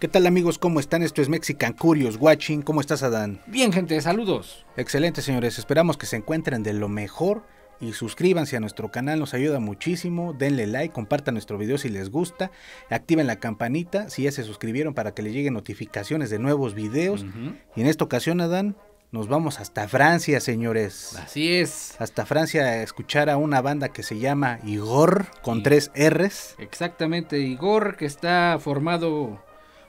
¿Qué tal amigos? ¿Cómo están? Esto es Mexican Curious Watching. ¿Cómo estás, Adán? Bien, gente, saludos. Excelente, señores. Esperamos que se encuentren de lo mejor y suscríbanse a nuestro canal, nos ayuda muchísimo. Denle like, compartan nuestro video si les gusta, activen la campanita si ya se suscribieron para que les lleguen notificaciones de nuevos videos. Y en esta ocasión, Adán, nos vamos hasta Francia, señores. Así es. Hasta Francia a escuchar a una banda que se llama Igor, con 3 R's. Exactamente, Igor, que está formado,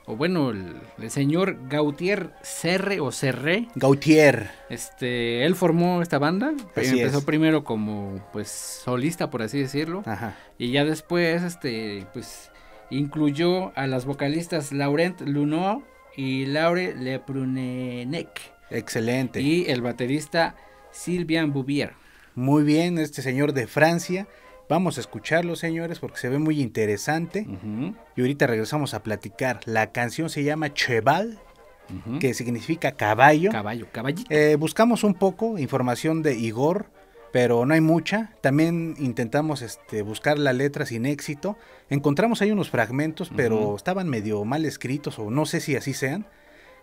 o bueno, el señor Gautier Serre o Serré. Gautier. Él formó esta banda. Empezó es. primero como, pues, solista, por así decirlo. Ajá. Y ya después, pues, incluyó a las vocalistas Laurent Luneau y Laure Leprunenec. Excelente. Y el baterista Sylvain Bouvier. Muy bien, este señor de Francia. Vamos a escucharlo, señores, porque se ve muy interesante. Y ahorita regresamos a platicar. La canción se llama Cheval, que significa caballo. Caballito. Buscamos un poco información de Igor, pero no hay mucha. También intentamos buscar la letra sin éxito. Encontramos ahí unos fragmentos, pero estaban medio mal escritos, o no sé si así sean.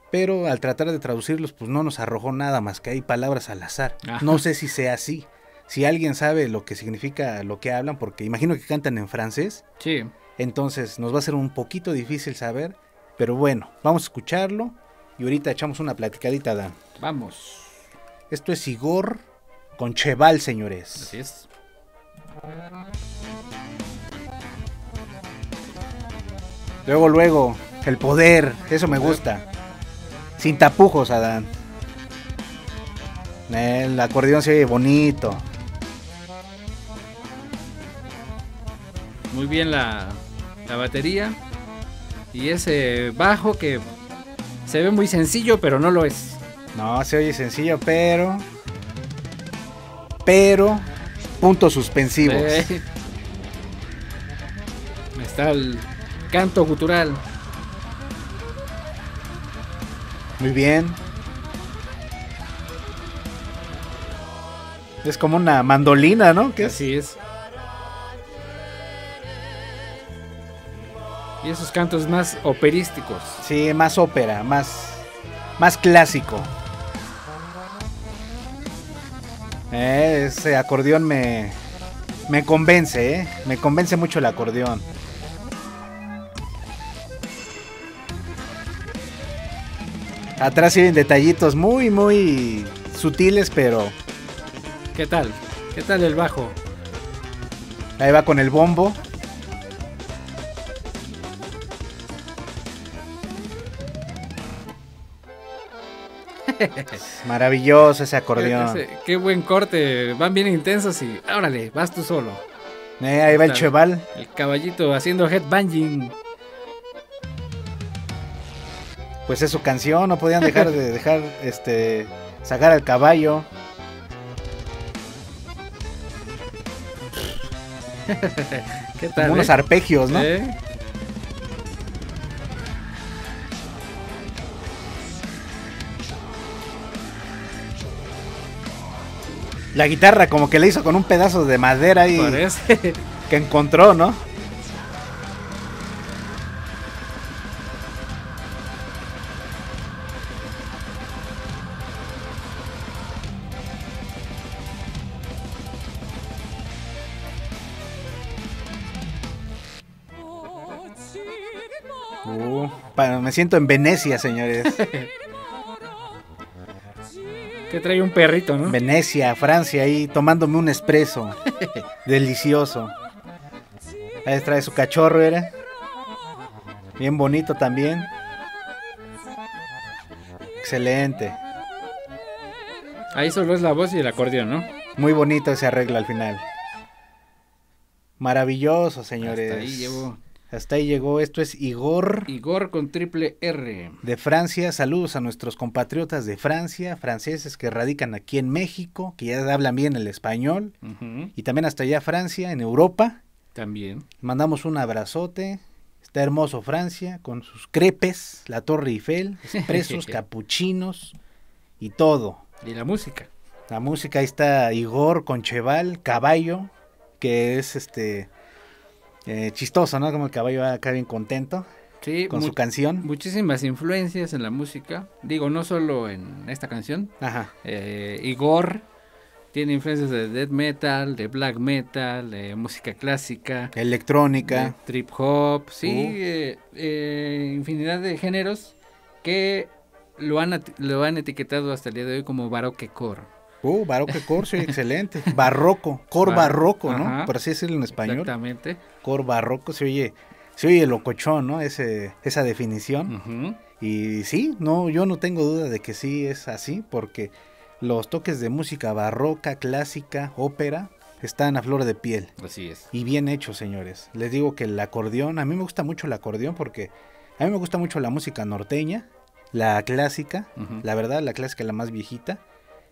Pero al tratar de traducirlos, pues no nos arrojó nada más que hay palabras al azar. Ajá. No sé si sea así. Si alguien sabe lo que significa lo que hablan, porque imagino que cantan en francés. Sí. Entonces nos va a ser un poquito difícil saber. Pero bueno, vamos a escucharlo. Y ahorita echamos una platicadita, Dan. Vamos. Esto es Igor con Cheval, señores. Así es. Luego, el poder. Eso me gusta. Sin tapujos, Adán. El acordeón se oye bonito. Muy bien la batería. Y ese bajo que se ve muy sencillo, pero no lo es. No, se oye sencillo, pero puntos suspensivos. Está el canto gutural. Muy bien. Es como una mandolina, ¿no? ¿Qué es? Así es. Y esos cantos más operísticos. Sí, más ópera, más clásico. Ese acordeón me convence, ¿eh? Me convence mucho el acordeón. Atrás siguen detallitos muy sutiles, pero... ¿Qué tal? ¿Qué tal el bajo? Ahí va con el bombo. Maravilloso ese acordeón. Qué buen corte. Van bien intensos y órale, vas tú solo. Ahí va el Cheval. El caballito haciendo headbanging. Pues es su canción, no podían dejar sacar al caballo. ¿Qué tal? Como unos arpegios, ¿no? La guitarra como que le hizo con un pedazo de madera ahí. Parece. Que encontró, ¿no? Me siento en Venecia, señores. Que trae un perrito, ¿no? Venecia, Francia, ahí tomándome un espresso. Delicioso. Ahí trae su cachorro, ¿era? Bien bonito también. Excelente. Ahí solo es la voz y el acordeón, ¿no? Muy bonito ese arreglo al final. Maravilloso, señores. Hasta ahí llegó. Esto es Igor. Igor con triple R. De Francia. Saludos a nuestros compatriotas de Francia, franceses que radican aquí en México, que ya hablan bien el español. Y también hasta allá Francia, en Europa. También. Mandamos un abrazote. Está hermoso Francia, con sus crepes, la Torre Eiffel, expresos, capuchinos y todo. Y la música. La música, ahí está Igor con Cheval, caballo, que es chistoso, ¿no? Como el caballo va acá bien contento. Sí, con su canción. Muchísimas influencias en la música. Digo, no solo en esta canción. Ajá. Igor tiene influencias de death metal, de black metal, de música clásica, Electrónica, de trip hop, sí, infinidad de géneros que lo han etiquetado hasta el día de hoy como baroquecore. Baroquecore, sí, excelente. Barroco, core barroco, ¿no? Ajá, por así decirlo en español. Exactamente. Core barroco, se oye locochón, ¿no? Esa definición. Uh-huh. Y sí, no, yo no tengo duda de que sí es así, porque los toques de música barroca, clásica, ópera, están a flor de piel. Así es. Y bien hechos, señores. Les digo que el acordeón, a mí me gusta mucho el acordeón porque a mí me gusta mucho la música norteña, la clásica, Uh-huh. la verdad, la clásica, la más viejita.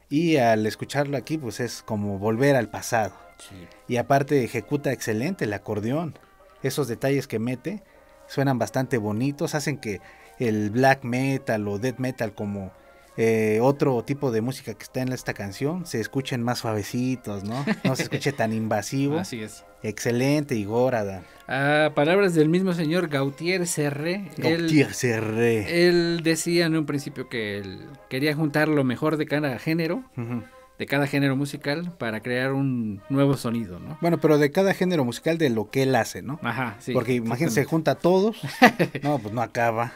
Y al escucharlo aquí, pues es como volver al pasado. Sí. Y aparte ejecuta excelente el acordeón. Esos detalles que mete suenan bastante bonitos, hacen que el black metal o death metal como otro tipo de música que está en esta canción se escuchen más suavecitos, ¿no? No se escuche tan invasivo. Así es. Excelente, Igor, Adán. Palabras del mismo señor Gautier Serré. Él decía en un principio que él quería juntar lo mejor de cada género. Uh-huh. De cada género musical para crear un nuevo sonido, ¿no? Bueno, pero de cada género musical de lo que él hace, ¿no? Ajá, sí. Porque imagínense, junta a todos, no, pues no acaba.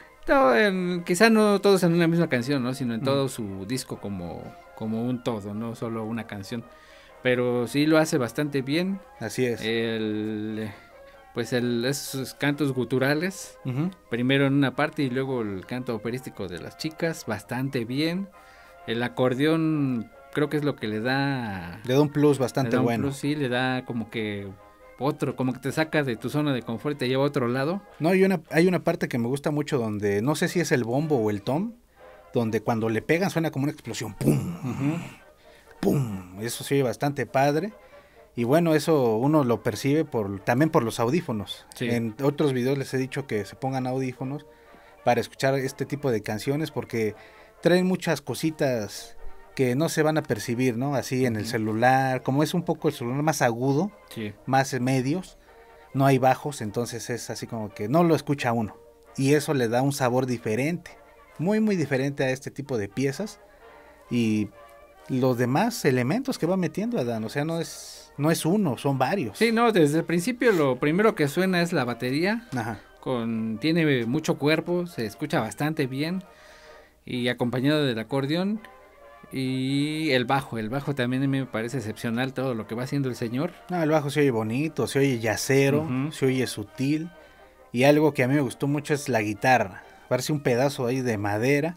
Quizá no todos en una misma canción, ¿no? Sino en todo su disco como un todo, no solo una canción. Pero sí lo hace bastante bien. Así es. Esos cantos guturales, Uh-huh. primero en una parte y luego el canto operístico de las chicas, bastante bien. El acordeón creo que es lo que le da un plus bastante bueno. Plus, sí, le da como que como que te saca de tu zona de confort y te lleva a otro lado. No, hay una parte que me gusta mucho donde, no sé si es el bombo o el tom, donde cuando le pegan suena como una explosión, ¡pum! Uh-huh. ¡Pum! Eso se oye bastante padre. Y bueno, eso uno lo percibe también por los audífonos. Sí. En otros videos les he dicho que se pongan audífonos para escuchar este tipo de canciones porque traen muchas cositas que no se van a percibir, ¿no? Así en el celular, como es un poco el celular más agudo, sí, más medios, no hay bajos, entonces es así como que no lo escucha uno. Y eso le da un sabor diferente, muy muy diferente a este tipo de piezas. Y los demás elementos que va metiendo Adán, o sea, no es uno, son varios. Sí, no, desde el principio lo primero que suena es la batería. Ajá. Tiene mucho cuerpo, se escucha bastante bien y acompañado del acordeón. Y el bajo también a mí me parece excepcional todo lo que va haciendo el señor. No, el bajo se oye bonito, se oye yacero, Uh-huh. se oye sutil. Y algo que a mí me gustó mucho es la guitarra. Parece un pedazo ahí de madera.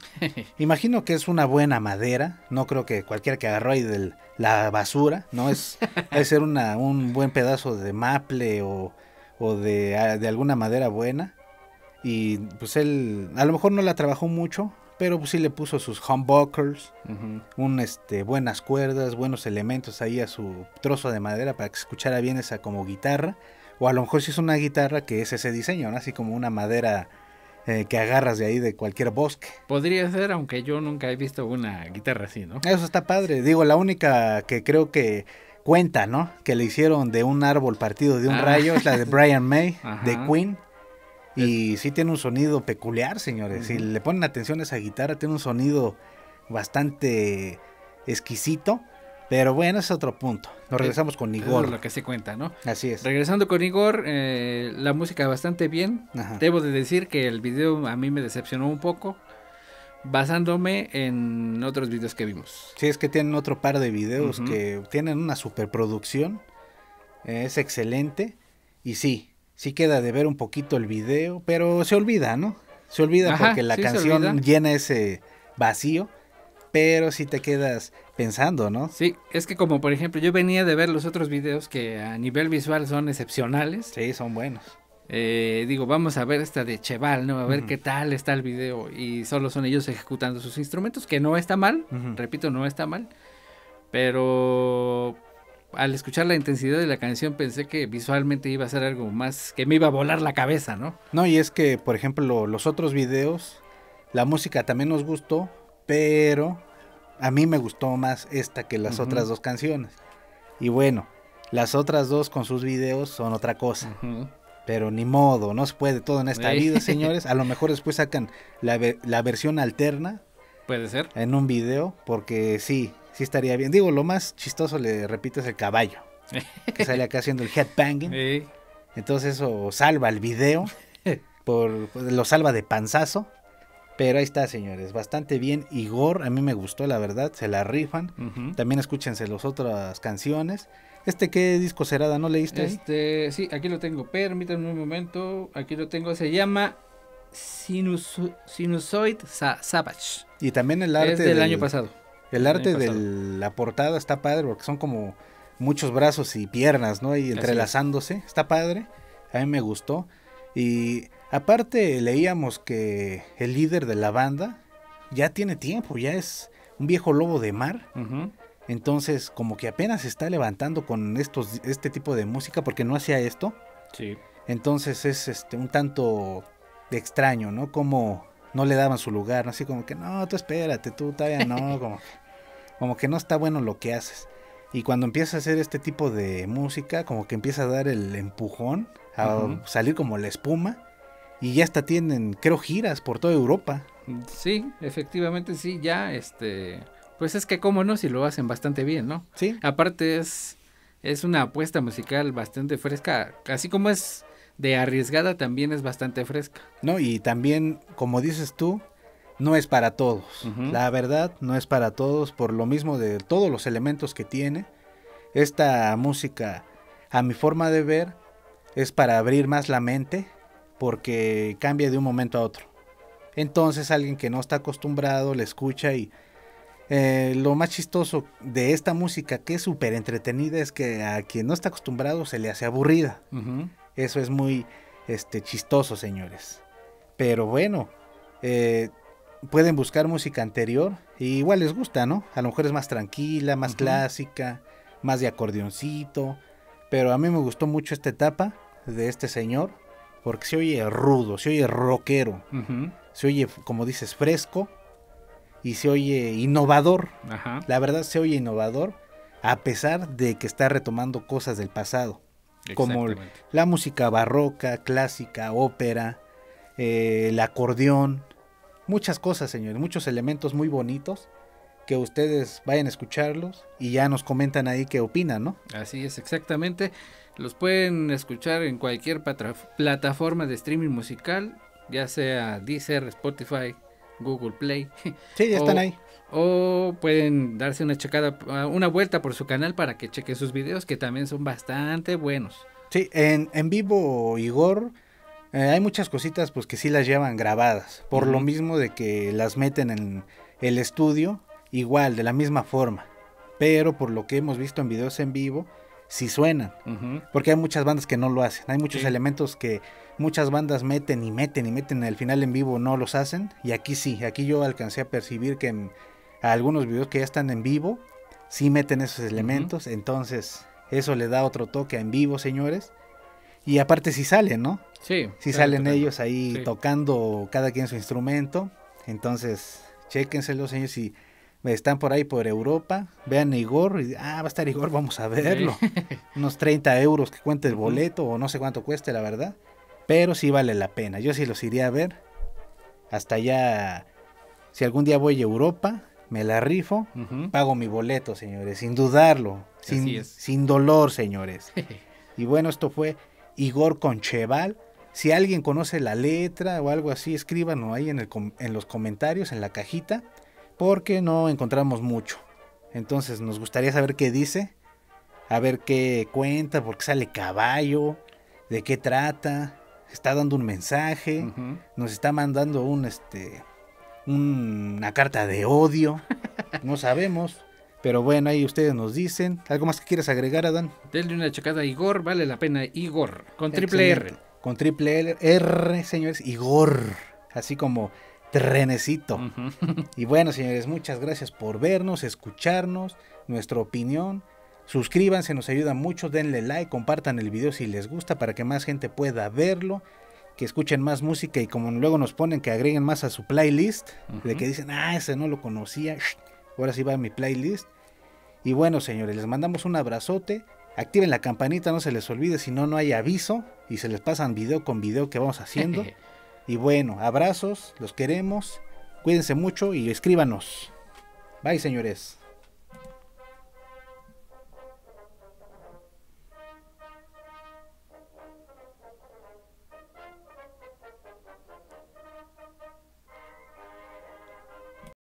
Imagino que es una buena madera. No creo que cualquiera que agarró ahí de la basura, ¿no? Debe ser un buen pedazo de maple o de alguna madera buena. Y pues él a lo mejor no la trabajó mucho, pero pues sí le puso sus humbuckers, Uh-huh. Buenas cuerdas, buenos elementos ahí a su trozo de madera para que se escuchara bien esa como guitarra. O a lo mejor si es una guitarra que es ese diseño, ¿no? Así como una madera que agarras de ahí de cualquier bosque. Podría ser, aunque yo nunca he visto una guitarra así, ¿no? Eso está padre. Digo, la única que creo que cuenta, ¿no? Que le hicieron de un árbol partido de un rayo es la de Brian May, Ajá. de Queen. Y sí tiene un sonido peculiar, señores. Si le ponen atención a esa guitarra, tiene un sonido bastante exquisito. Pero bueno, ese es otro punto. Nos regresamos con Igor. Es lo que se cuenta, ¿no? Así es. Regresando con Igor, la música bastante bien. Ajá. Debo de decir que el video a mí me decepcionó un poco, basándome en otros videos que vimos. Sí, es que tienen otro par de videos Uh-huh. que tienen una superproducción. Es excelente. Y sí queda de ver un poquito el video, pero se olvida, ¿no? Se olvida. Ajá, porque la canción llena ese vacío, pero sí te quedas pensando, ¿no? Sí, es que como por ejemplo yo venía de ver los otros videos que a nivel visual son excepcionales. Sí, son buenos. Digo, vamos a ver esta de Cheval, ¿no? A ver qué tal está el video. Y solo son ellos ejecutando sus instrumentos, que no está mal, repito, no está mal. Pero al escuchar la intensidad de la canción pensé que visualmente iba a ser algo más, que me iba a volar la cabeza, ¿no? No, y es que, por ejemplo, los otros videos, la música también nos gustó, pero a mí me gustó más esta que las otras dos canciones. Y bueno, las otras dos con sus videos son otra cosa. pero ni modo, no se puede todo en esta vida, señores. A lo mejor después sacan la versión alterna. Puede ser. En un video, porque sí estaría bien. Digo, lo más chistoso, le repito, es el caballo, que sale acá haciendo el headbanging. Entonces eso salva el video, lo salva de panzazo. Pero ahí está, señores, bastante bien. Igor, a mí me gustó, la verdad, se la rifan. También escúchense las otras canciones. ¿Qué disco será? ¿No leíste ahí? Sí, aquí lo tengo, permítanme un momento. Aquí lo tengo, se llama Sinusoid Savage. Y también el arte es del año pasado. El arte de la portada está padre, porque son como muchos brazos y piernas, ¿no? Y entrelazándose, está padre. A mí me gustó. Y aparte leíamos que el líder de la banda ya tiene tiempo, ya es un viejo lobo de mar. Entonces como que apenas se está levantando con este tipo de música, porque no hacía esto. Sí. Entonces es un tanto extraño, ¿no? Como no le daban su lugar, ¿no? Así como que no, tú espérate, tú todavía no, como que no está bueno lo que haces. Y cuando empieza a hacer este tipo de música, como que empieza a dar el empujón, a salir como la espuma, y ya hasta tienen, creo, giras por toda Europa. Sí, efectivamente sí, ya, pues es que cómo no, si lo hacen bastante bien, ¿no? Sí. Aparte es una apuesta musical bastante fresca, así como es de arriesgada, también es bastante fresca. No, y también, como dices tú, no es para todos. La verdad, no es para todos, por lo mismo de todos los elementos que tiene. Esta música, a mi forma de ver, es para abrir más la mente, porque cambia de un momento a otro. Entonces alguien que no está acostumbrado le escucha y lo más chistoso de esta música, que es súper entretenida, es que a quien no está acostumbrado se le hace aburrida. Eso es muy chistoso, señores. Pero bueno, pueden buscar música anterior y igual les gusta, ¿no? A lo mejor es más tranquila, más clásica, más de acordeoncito. Pero a mí me gustó mucho esta etapa de este señor, porque se oye rudo, se oye rockero, se oye, como dices, fresco y se oye innovador. La verdad se oye innovador, a pesar de que está retomando cosas del pasado, como la música barroca, clásica, ópera, el acordeón, muchas cosas, señores, muchos elementos muy bonitos, que ustedes vayan a escucharlos y ya nos comentan ahí qué opinan, ¿no? Así es, exactamente. Los pueden escuchar en cualquier plataforma de streaming musical, ya sea Deezer, Spotify, Google Play. Sí, ya están ahí. O pueden darse una vuelta por su canal para que chequen sus videos, que también son bastante buenos. Sí, en vivo, Igor, hay muchas cositas pues que sí las llevan grabadas, por lo mismo de que las meten en el estudio, igual, de la misma forma. Pero por lo que hemos visto en videos en vivo, sí suenan. Porque hay muchas bandas que no lo hacen. Hay muchos elementos que muchas bandas meten y al final en vivo no los hacen. Y aquí sí, aquí yo alcancé a percibir que en algunos videos que ya están en vivo, sí meten esos elementos. Entonces eso le da otro toque en vivo, señores. Y aparte sí salen, ¿no? Sí. Sí salen ellos ahí tocando cada quien su instrumento. Entonces, chéquenselo, señores, si están por ahí por Europa, vean a Igor y va a estar Igor, vamos a verlo. Unos 30 euros que cuente el boleto, o no sé cuánto cueste, la verdad. Pero sí vale la pena, yo sí los iría a ver. Hasta allá, si algún día voy a Europa, me la rifo, pago mi boleto, señores, sin dudarlo, sin dolor, señores. Y bueno, esto fue Igor Concheval. Si alguien conoce la letra o algo así, escríbanlo ahí en los comentarios, en la cajita, porque no encontramos mucho. Entonces nos gustaría saber qué dice, a ver qué cuenta, porque sale caballo, de qué trata, está dando un mensaje, nos está mandando una carta de odio, no sabemos. Pero bueno, ahí ustedes nos dicen. ¿Algo más que quieras agregar, Adán? Denle una checada a Igor, vale la pena. Igor, con triple R. Con triple R, señores, Igor, así como trenecito. Y bueno, señores, muchas gracias por vernos, escucharnos, nuestra opinión. Suscríbanse, nos ayuda mucho, denle like, compartan el video si les gusta para que más gente pueda verlo, que escuchen más música y como luego nos ponen que agreguen más a su playlist, de que dicen, ese no lo conocía, ahora sí va a mi playlist. Y bueno, señores, les mandamos un abrazote, activen la campanita, no se les olvide, si no, no hay aviso. y se les pasan video con video que vamos haciendo. Y bueno, abrazos, los queremos, cuídense mucho y escríbanos. Bye, señores.